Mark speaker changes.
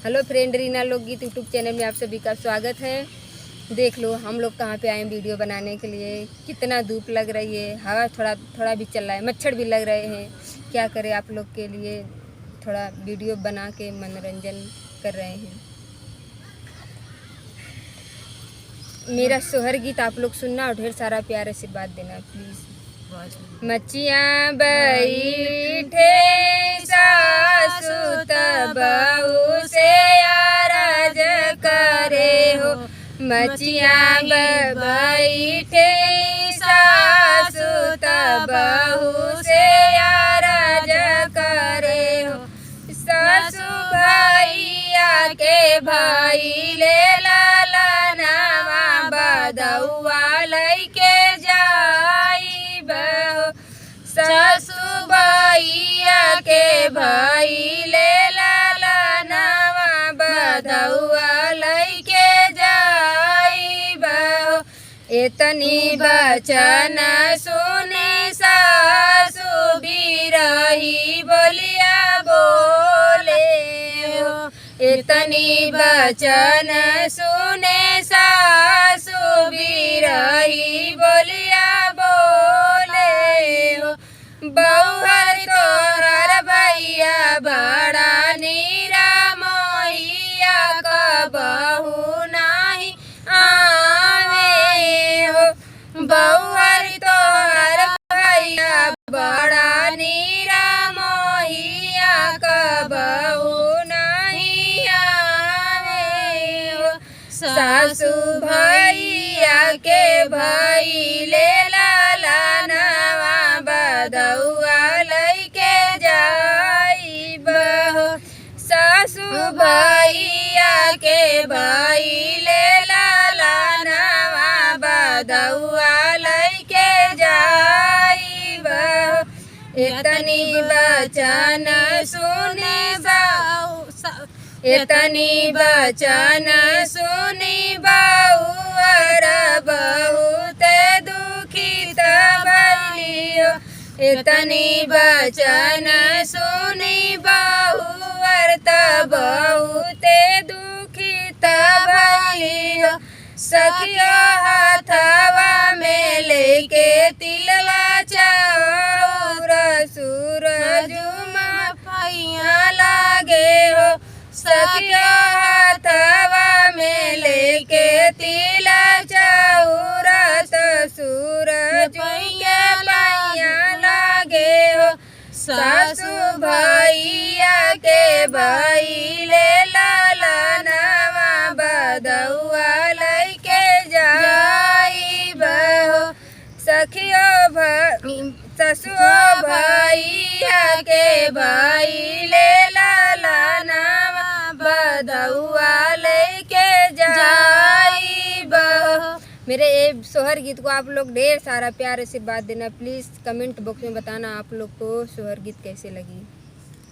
Speaker 1: Hello friend, Reena लोकगीत YouTube channel में आप सभी का स्वागत है। देख लो हम लोग कहाँ पे आए वीडियो बनाने के लिए। कितना धूप लग रही है, हवा थोड़ा थोड़ा भी चल रहा है, मच्छर भी लग रहे हैं। क्या करें, आप लोग के लिए थोड़ा वीडियो बना के मनोरंजन कर रहे हैं। मेरा सोहर गीत आप लोग सुनना और ढेर सारा प्यार आशीर्वाद देना प्लीज़। मचियाँ बैठे सासु बहू से आरज करे हो। मचियाँ बैठे सासु बहू से आरज करे हो। सासु भैया के भाई ले लाला नावा बदौआ लैके जाई बहो। सासु भैया के भाई ले लाला नावा बदौआ लैके जाई बहो। इतनी बचन सुने सासु बिरही बोलिया बोले हो। इतनी बचन सुने सासु बिरही बोलिया बोले हो। बहुहर तोहर भैया बड़ा नीरा मोहिया का बहू नाही आवे हो। बहुहर तोहर भैया बड़ा नीरा मोहिया का बहू नहीं आवे हो। सासु भैया के भाई ले लाला नावा बदौआ लैके जाई बहो। सासु भैया के भाई ले लाला नावा बदौआ लैके जाई बहो। इतनी बचन सुने इतनी बचन सुनी बहुअर बहुत दुखित भइलियो। इतनी बचन सुनी बहुअर त बहुत दुखित भइलियो। सखिया हाथवा में लेके तिलला चाउर सूरजुमा पैया लागे हो। सखिया हाथवा में लेके तिला चाउर तो सूरज पैया लागे हो। सासु भैया के भाई ले लाला नावा बदौआ लैके जाई बहो। ससुओ भैया के भाई ले लाला नावा बदौआ लैके जाई बहो। मेरे ये सोहर गीत को आप लोग ढेर सारा प्यार आशीर्वाद देना प्लीज़। कमेंट बॉक्स में बताना आप लोग को सोहर गीत कैसे लगी।